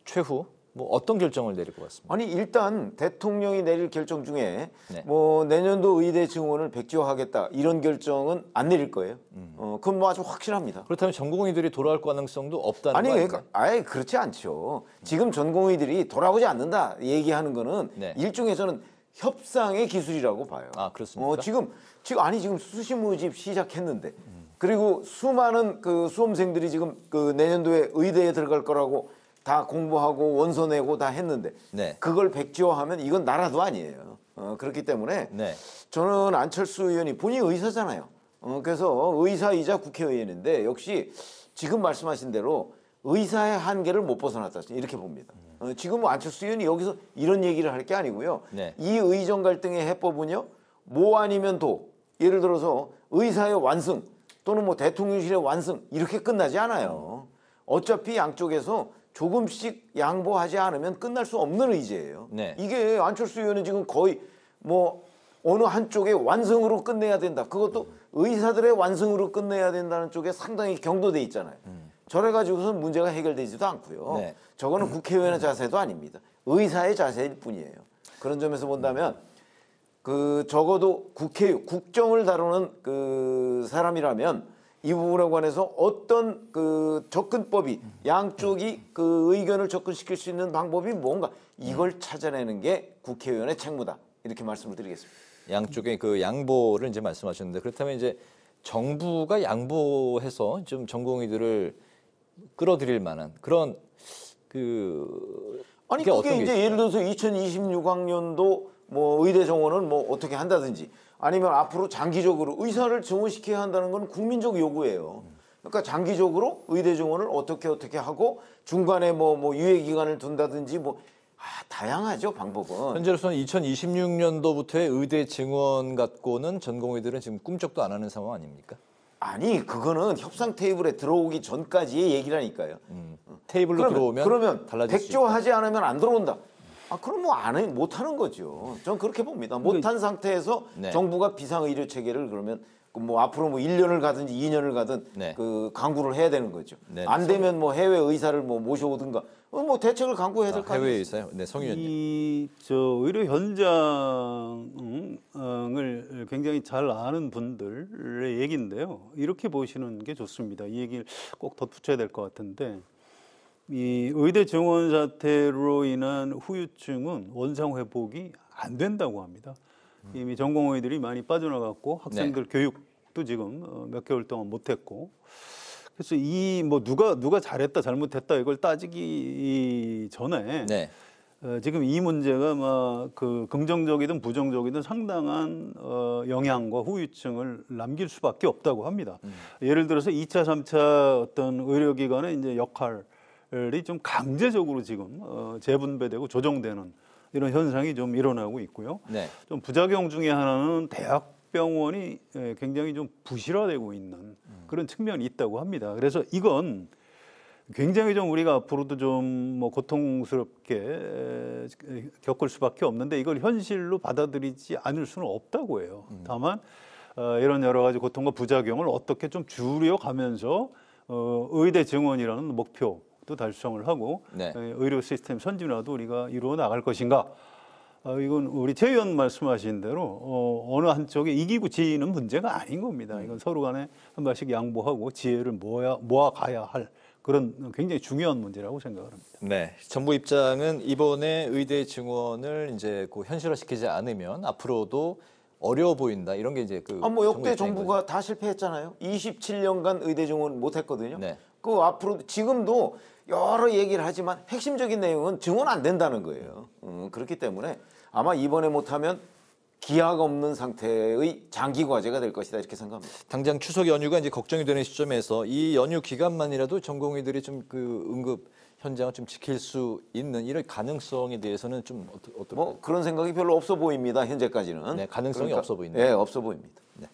최후 뭐 어떤 결정을 내릴 것 같습니다. 아니 일단 대통령이 내릴 결정 중에 네. 뭐 내년도 의대 증원을 백지화하겠다 이런 결정은 안 내릴 거예요. 그건 뭐 아주 확실합니다. 그렇다면 전공의들이 돌아올 가능성도 없다는 아니 거 아닌가요? 그러니까 아예 그렇지 않죠. 지금 전공의들이 돌아오지 않는다 얘기하는 거는 네. 일종의 저는 협상의 기술이라고 봐요. 아 그렇습니까? 지금 수시 모집 시작했는데 그리고 수많은 그 수험생들이 지금 그 내년도에 의대에 들어갈 거라고 다 공부하고 원서 내고 다 했는데 네. 그걸 백지화하면 이건 나라도 아니에요. 그렇기 때문에 저는 안철수 의원이 본인이 의사잖아요. 그래서 의사이자 국회의원인데 역시 지금 말씀하신 대로 의사의 한계를 못 벗어났다 이렇게 봅니다. 지금 안철수 의원이 여기서 이런 얘기를 할 게 아니고요. 이 의정 갈등의 해법은요. 뭐 아니면 도. 예를 들어서 의사의 완승 또는 뭐 대통령실의 완승 이렇게 끝나지 않아요. 어차피 양쪽에서 조금씩 양보하지 않으면 끝날 수 없는 의제예요. 이게 안철수 의원은 지금 거의 뭐 어느 한쪽의 완승으로 끝내야 된다. 그것도 의사들의 완승으로 끝내야 된다는 쪽에 상당히 경도돼 있잖아요. 저래 가지고선 문제가 해결되지도 않고요. 저거는 국회의원의 자세도 아닙니다. 의사의 자세일 뿐이에요. 그런 점에서 본다면 그 적어도 국정을 다루는 그 사람이라면 이 부분에 관해서 어떤 그 접근법이 양쪽이 그 의견을 접근시킬 수 있는 방법이 뭔가 이걸 찾아내는 게 국회의원의 책무다. 이렇게 말씀을 드리겠습니다. 양쪽의 그 양보를 이제 말씀하셨는데 그렇다면 이제 정부가 양보해서 좀 전공의들을 끌어들일 만한 그런 아니 그게 이제 예를 들어서 2026학년도 뭐 의대 정원을 뭐 어떻게 한다든지 아니면 앞으로 장기적으로 의사를 정원시켜야 한다는 건 국민적 요구예요. 그러니까 장기적으로 의대 정원을 어떻게 하고 중간에 뭐 유예 기간을 둔다든지 뭐 다양하죠 방법은. 현재로서는 2026년도부터의 의대 증원 갖고는 전공의들은 지금 꿈쩍도 안 하는 상황 아닙니까? 아니 그거는 협상 테이블에 들어오기 전까지의 얘기라니까요. 테이블로 들어오면 그러면 달라질 수 백조하지 않으면 안 들어온다. 그럼 뭐 못하는 거죠. 전 그렇게 봅니다. 못한 상태에서 정부가 비상의료 체계를 그러면 뭐 앞으로 뭐 1년을 가든지 2년을 가든 그 강구를 해야 되는 거죠. 안 되면 뭐 해외 의사를 뭐 모셔오든가 뭐 대책을 강구해야 될 거 아니에요. 해외 의사요? 네, 성 의원님. 이 의료 현장을 굉장히 잘 아는 분들의 얘기인데요. 이렇게 보시는 게 좋습니다. 이 얘기를 꼭 덧붙여야 될 것 같은데 이 의대 정원 사태로 인한 후유증은 원상 회복이 안 된다고 합니다. 이미 전공의들이 많이 빠져나갔고 학생들 교육도 지금 몇 개월 동안 못했고 그래서 이 뭐 누가 잘했다 잘못했다 이걸 따지기 전에 지금 이 문제가 막 그 긍정적이든 부정적이든 상당한 영향과 후유증을 남길 수밖에 없다고 합니다. 예를 들어서 2차, 3차 어떤 의료기관의 이제 역할이 좀 강제적으로 지금 재분배되고 조정되는 이런 현상이 좀 일어나고 있고요. 좀 부작용 중에 하나는 대학병원이 굉장히 좀 부실화되고 있는 그런 측면이 있다고 합니다. 그래서 이건 굉장히 좀 우리가 앞으로도 좀 뭐 고통스럽게 겪을 수밖에 없는데 이걸 현실로 받아들이지 않을 수는 없다고 해요. 다만 이런 여러 가지 고통과 부작용을 어떻게 좀 줄여가면서 의대 증원이라는 목표도 달성을 하고 의료 시스템 선진화도 우리가 이루어 나갈 것인가. 이건 우리 최 의원 말씀하신 대로 어느 한쪽에 이기고 지는 문제가 아닌 겁니다. 이건 서로 간에 한 발씩 양보하고 지혜를 모아가야 할 그런 굉장히 중요한 문제라고 생각을 합니다. 네, 정부 입장은 이번에 의대 증원을 이제 현실화시키지 않으면 앞으로도 어려워 보인다 이런 게 이제 뭐 역대 정부가 다 실패했잖아요. 27년간 의대 증원 못했거든요. 그 앞으로 지금도 여러 얘기를 하지만 핵심적인 내용은 증원 안 된다는 거예요. 그렇기 때문에 아마 이번에 못하면 기약 없는 상태의 장기 과제가 될 것이다 이렇게 생각합니다. 당장 추석 연휴가 이제 걱정이 되는 시점에서 이 연휴 기간만이라도 전공의들이 좀 그 응급 현장을 좀 지킬 수 있는 이런 가능성에 대해서는 좀 어떨까요? 뭐 그런 생각이 별로 없어 보입니다. 현재까지는. 네, 가능성이 그러니까, 없어 보인다. 네, 없어 보입니다. 네.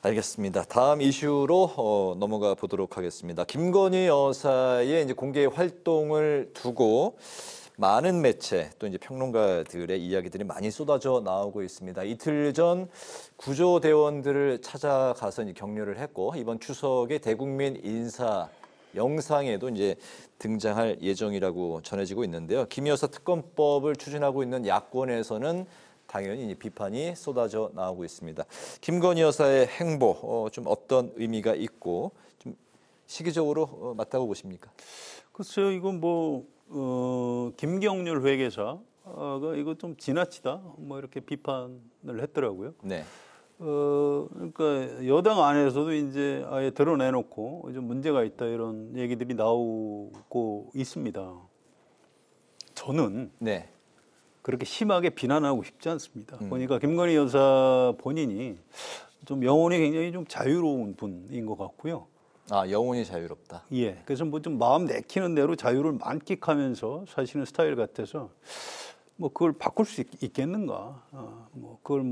알겠습니다. 다음 이슈로 넘어가 보도록 하겠습니다. 김건희 여사의 이제 공개 활동을 두고 많은 매체 또 이제 평론가들의 이야기들이 많이 쏟아져 나오고 있습니다. 이틀 전 구조대원들을 찾아가서 이제 격려를 했고 이번 추석에 대국민 인사 영상에도 이제 등장할 예정이라고 전해지고 있는데요. 김 여사 특검법을 추진하고 있는 야권에서는 당연히 비판이 쏟아져 나오고 있습니다. 김건희 여사의 행보 좀 어떤 의미가 있고 좀 시기적으로 맞다고 보십니까? 글쎄요, 이건 뭐 김경률 회계사가 이거 좀 지나치다 뭐 이렇게 비판을 했더라고요. 네. 그러니까 여당 안에서도 이제 아예 드러내놓고 좀 문제가 있다 이런 얘기들이 나오고 있습니다. 저는 그렇게 심하게 비난하고 싶지 않습니다. 보니까 김건희 여사 본인이 좀 영혼이 굉장히 좀 자유로운 분인 것 같고요. 아, 영혼이 자유롭다. 예. 그래서 뭐 좀 마음 내키는 대로 자유를 만끽하면서 사시는 스타일 같아서 뭐 그걸 바꿀 수 있겠는가? 뭐 그걸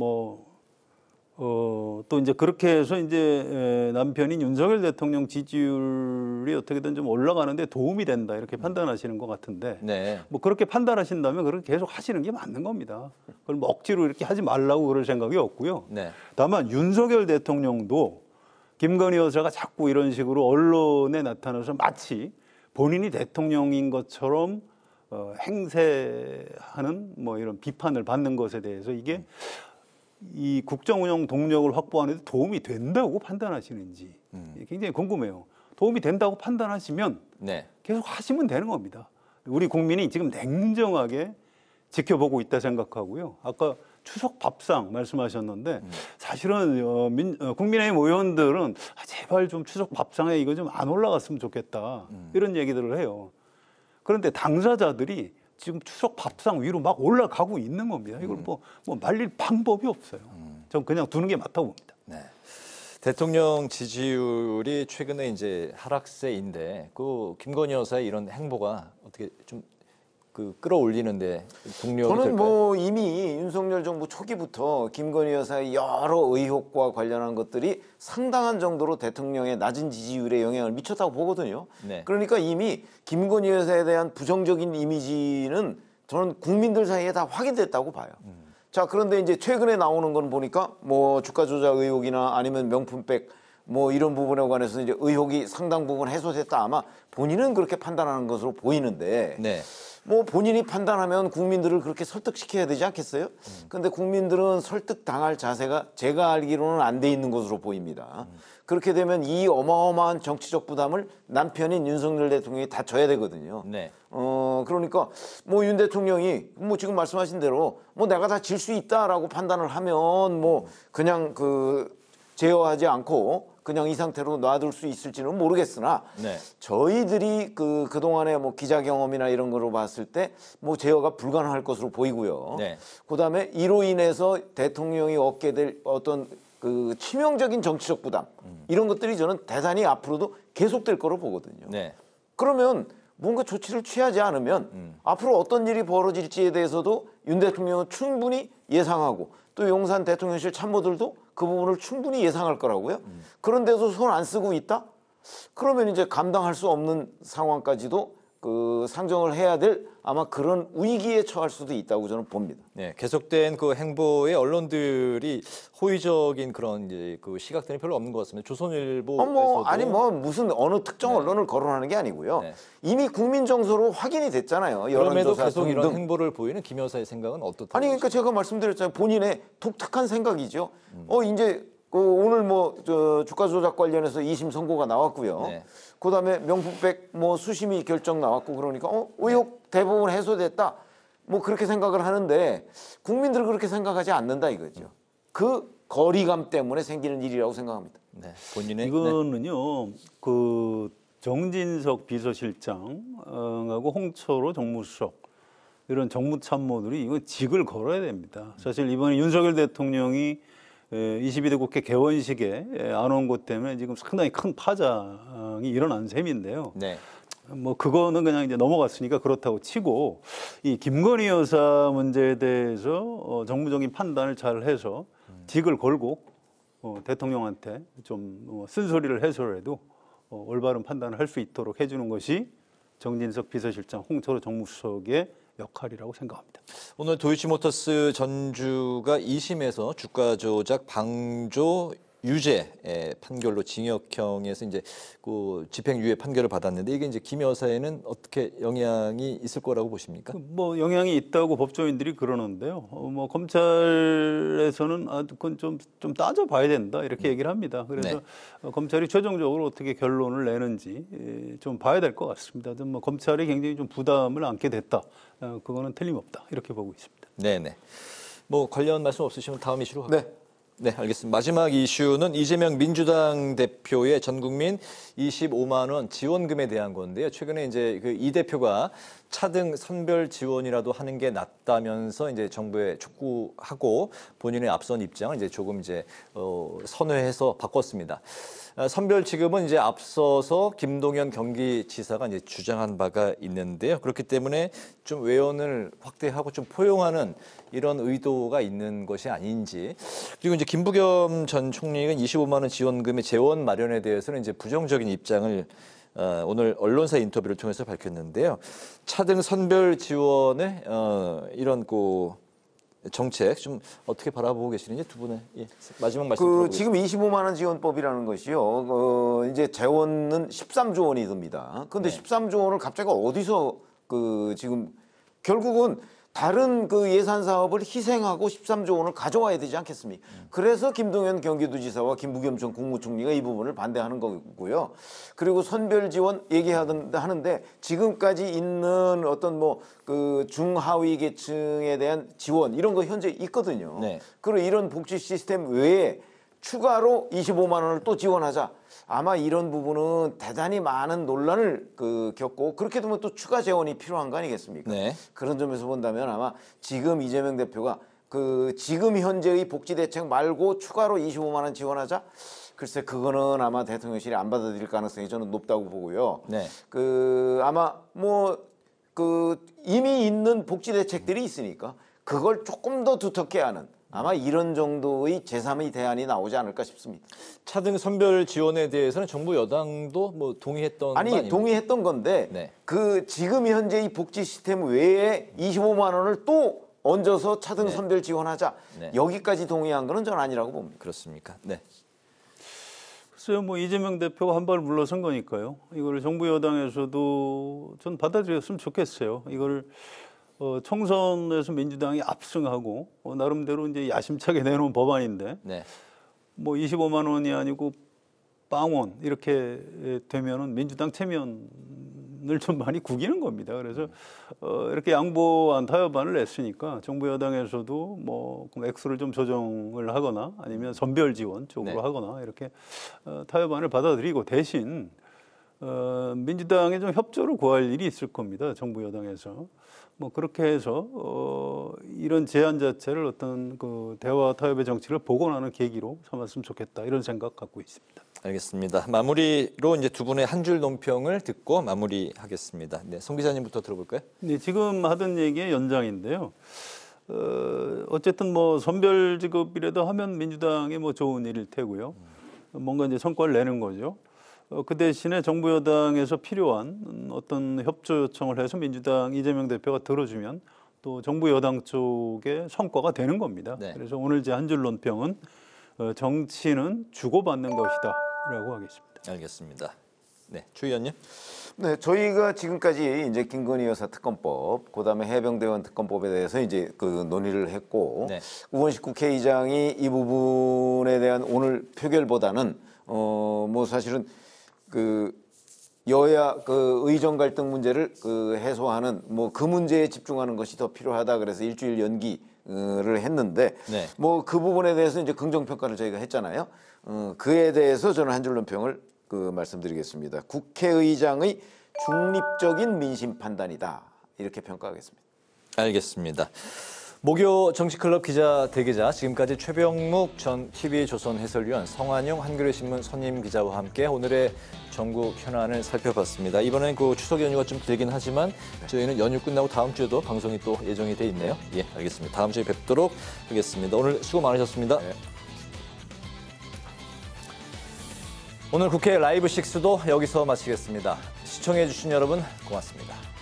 또 이제 그렇게 해서 이제 남편인 윤석열 대통령 지지율이 어떻게든 좀 올라가는데 도움이 된다 이렇게 판단하시는 것 같은데 네. 뭐 그렇게 판단하신다면 그렇게 계속 하시는 게 맞는 겁니다. 그걸 뭐 억지로 이렇게 하지 말라고 그럴 생각이 없고요. 네. 다만 윤석열 대통령도 김건희 여사가 자꾸 이런 식으로 언론에 나타나서 마치 본인이 대통령인 것처럼 행세하는 뭐 이런 비판을 받는 것에 대해서 이게 이 국정 운영 동력을 확보하는 데 도움이 된다고 판단하시는지 굉장히 궁금해요. 도움이 된다고 판단하시면 네. 계속 하시면 되는 겁니다. 우리 국민이 지금 냉정하게 지켜보고 있다 생각하고요. 아까 추석 밥상 말씀하셨는데 사실은 국민의힘 의원들은 제발 좀 추석 밥상에 이거 좀 안 올라갔으면 좋겠다 이런 얘기들을 해요. 그런데 당사자들이 지금 추석 밥상 위로 막 올라가고 있는 겁니다. 이걸 뭐 말릴 방법이 없어요. 전 그냥 두는 게 맞다고 봅니다. 네. 대통령 지지율이 최근에 이제 하락세인데 그 김건희 여사의 이런 행보가 어떻게 좀 끌어올리는데 동력이 저는 될까요? 뭐 이미 윤석열 정부 초기부터 김건희 여사의 여러 의혹과 관련한 것들이 상당한 정도로 대통령의 낮은 지지율에 영향을 미쳤다고 보거든요. 네. 그러니까 이미 김건희 여사에 대한 부정적인 이미지는 저는 국민들 사이에 다 확인됐다고 봐요. 자, 그런데 이제 최근에 나오는 건 보니까 뭐 주가 조작 의혹이나 아니면 명품백 뭐 이런 부분에 관해서 이제 의혹이 상당 부분 해소됐다. 아마 본인은 그렇게 판단하는 것으로 보이는데 네. 뭐 본인이 판단하면 국민들을 그렇게 설득시켜야 되지 않겠어요? 근데 국민들은 설득당할 자세가 제가 알기로는 안 돼 있는 것으로 보입니다. 그렇게 되면 이 어마어마한 정치적 부담을 남편인 윤석열 대통령이 다 져야 되거든요. 네. 그러니까 뭐 윤 대통령이 뭐 지금 말씀하신 대로 뭐 내가 다 질 수 있다라고 판단을 하면 뭐 그냥 제어하지 않고 그냥 이 상태로 놔둘 수 있을지는 모르겠으나 네. 저희들이 그동안의 뭐 기자 경험이나 이런 거로 봤을 때 뭐 제어가 불가능할 것으로 보이고요. 네. 그다음에 이로 인해서 대통령이 얻게 될 어떤 치명적인 정치적 부담 이런 것들이 저는 대단히 앞으로도 계속될 거로 보거든요. 네. 그러면 뭔가 조치를 취하지 않으면 앞으로 어떤 일이 벌어질지에 대해서도 윤 대통령은 충분히 예상하고 또 용산 대통령실 참모들도 그 부분을 충분히 예상할 거라고요. 그런데도 손 안 쓰고 있다? 그러면 이제 감당할 수 없는 상황까지도 상정을 해야 될 아마 그런 위기에 처할 수도 있다고 저는 봅니다. 네, 계속된 그 행보에 언론들이 호의적인 그런 이제 시각들이 별로 없는 것 같습니다. 조선일보에서도 무슨 어느 특정 언론을 거론하는 게 아니고요. 네. 이미 국민 정서로 확인이 됐잖아요. 그럼에도 여론조사 계속 이런 등등. 행보를 보이는 김 여사의 생각은 어떻다고? 아니 그러니까 제가 말씀드렸잖아요. 본인의 독특한 생각이죠. 이제 오늘 뭐 주가 조작 관련해서 2심 선고가 나왔고요. 네. 그다음에 명품백 뭐 수심이 결정 나왔고 그러니까 의혹 대부분 해소됐다. 뭐 그렇게 생각을 하는데 국민들은 그렇게 생각하지 않는다 이거죠. 그 거리감 때문에 생기는 일이라고 생각합니다. 네. 본인의 이거는요. 정진석 비서실장하고 홍철호 정무수석 이런 정무참모들이 이건 직을 걸어야 됩니다. 사실 이번에 윤석열 대통령이 22대 국회 개원식에 안 온 것 때문에 지금 상당히 큰 파장이 일어난 셈인데요. 네. 뭐 그거는 그냥 이제 넘어갔으니까 그렇다고 치고 이 김건희 여사 문제에 대해서 정무적인 판단을 잘 해서 직을 걸고 대통령한테 좀 쓴소리를 해서라도 올바른 판단을 할 수 있도록 해주는 것이 정진석 비서실장, 홍철호 정무수석의 역할이라고 생각합니다. 오늘 도이치모터스 전주가 2심에서 주가 조작 방조 유죄 판결로 징역형에서 이제 집행유예 판결을 받았는데 이게 이제 김 여사에는 어떻게 영향이 있을 거라고 보십니까? 뭐 영향이 있다고 법조인들이 그러는데요. 뭐 검찰에서는 그건 좀 따져봐야 된다 이렇게 얘기를 합니다. 그래서 네. 검찰이 최종적으로 어떻게 결론을 내는지 좀 봐야 될 것 같습니다. 뭐 검찰이 굉장히 좀 부담을 안게 됐다. 그거는 틀림없다 이렇게 보고 있습니다. 네네. 뭐 관련 말씀 없으시면 다음 이슈로 갈까요? 네. 네, 알겠습니다. 마지막 이슈는 이재명 민주당 대표의 전국민 25만 원 지원금에 대한 건데요. 최근에 이제 그 이 대표가 차등 선별 지원이라도 하는 게 낫다면서 이제 정부에 촉구하고 본인의 앞선 입장을 이제 조금 이제 선회해서 바꿨습니다. 선별 지급은 이제 앞서서 김동연 경기지사가 이제 주장한 바가 있는데요. 그렇기 때문에 좀 외연을 확대하고 좀 포용하는 이런 의도가 있는 것이 아닌지. 그리고 이제 김부겸 전 총리는 25만 원 지원금의 재원 마련에 대해서는 이제 부정적인 입장을 오늘 언론사 인터뷰를 통해서 밝혔는데요. 차등 선별 지원의 이런 정책 좀 어떻게 바라보고 계시는지 두 분의 마지막 말씀 들어보겠습니다. 지금 25만 원 지원법이라는 것이요. 이제 재원은 13조 원이 듭니다. 그런데 13조 원을 갑자기 어디서 지금 결국은 다른 예산 사업을 희생하고 13조 원을 가져와야 되지 않겠습니까? 그래서 김동연 경기도지사와 김부겸 전 국무총리가 이 부분을 반대하는 거고요. 그리고 선별 지원 얘기하는데 지금까지 있는 어떤 중하위 계층에 대한 지원 이런 거 현재 있거든요. 네. 그리고 이런 복지 시스템 외에 추가로 25만 원을 또 지원하자. 아마 이런 부분은 대단히 많은 논란을 겪고 그렇게 되면 또 추가 재원이 필요한 거 아니겠습니까? 네. 그런 점에서 본다면 아마 지금 이재명 대표가 지금 현재의 복지 대책 말고 추가로 25만 원 지원하자. 글쎄 그거는 아마 대통령실이 안 받아들일 가능성이 저는 높다고 보고요. 네. 아마 이미 있는 복지 대책들이 있으니까 그걸 조금 더 두텁게 하는. 아마 이런 정도의 제3의 대안이 나오지 않을까 싶습니다. 차등 선별 지원에 대해서는 정부 여당도 동의했던 거 아닙니까? 동의했던 건데 네. 지금 현재의 복지 시스템 외에 25만 원을 또 얹어서 차등 네. 선별 지원하자. 네. 여기까지 동의한 거는 저는 아니라고 봅니다. 그렇습니까? 네. 글쎄요, 이재명 대표가 한 발 물러선 거니까요. 이걸 정부 여당에서도 전 받아들였으면 좋겠어요. 이걸 총선에서 민주당이 압승하고 나름대로 이제 야심차게 내놓은 법안인데 네. 25만 원이 아니고 빵원 이렇게 되면은 민주당 체면을 좀 많이 구기는 겁니다. 그래서 이렇게 양보한 타협안을 냈으니까 정부 여당에서도 그럼 액수를 좀 조정을 하거나 아니면 선별 지원 쪽으로 네. 하거나 이렇게 타협안을 받아들이고 대신 민주당에 좀 협조를 구할 일이 있을 겁니다. 정부 여당에서. 그렇게 해서 이런 제안 자체를 어떤 대화 타협의 정치를 복원하는 계기로 삼았으면 좋겠다 이런 생각 갖고 있습니다. 알겠습니다. 마무리로 이제 두 분의 한 줄 논평을 듣고 마무리하겠습니다. 네, 송 기자님부터 들어볼까요? 네, 지금 하던 얘기의 연장인데요. 어쨌든 선별 지급이라도 하면 민주당이 좋은 일일 테고요. 뭔가 이제 성과를 내는 거죠. 그 대신에 정부 여당에서 필요한 어떤 협조 요청을 해서 민주당 이재명 대표가 들어주면 또 정부 여당 쪽에 성과가 되는 겁니다. 네. 그래서 오늘 제 한 줄 논평은 정치는 주고받는 것이다라고 하겠습니다. 알겠습니다. 네, 추 의원님. 네, 저희가 지금까지 이제 김건희 여사 특검법, 그다음에 해병대원 특검법에 대해서 이제 논의를 했고 네. 우원식 국회의장이 이 부분에 대한 오늘 표결보다는 사실은 여야 의정 갈등 문제를 해소하는 그 문제에 집중하는 것이 더 필요하다 그래서 일주일 연기를 했는데 네. 그 부분에 대해서 이제 긍정 평가를 저희가 했잖아요. 그에 대해서 저는 한 줄 논평을 말씀드리겠습니다. 국회의장의 중립적인 민심 판단이다 이렇게 평가하겠습니다. 알겠습니다. 목요 정치클럽 기자 대기자 지금까지 최병묵 전 TV조선 해설위원 성환용 한겨레신문 선임 기자와 함께 오늘의 전국 현안을 살펴봤습니다. 이번엔 추석 연휴가 좀 길긴 하지만 저희는 연휴 끝나고 다음 주에도 방송이 또 예정이 돼 있네요. 예, 알겠습니다. 다음 주에 뵙도록 하겠습니다. 오늘 수고 많으셨습니다. 네. 오늘 국회 라이브 6도 여기서 마치겠습니다. 시청해주신 여러분 고맙습니다.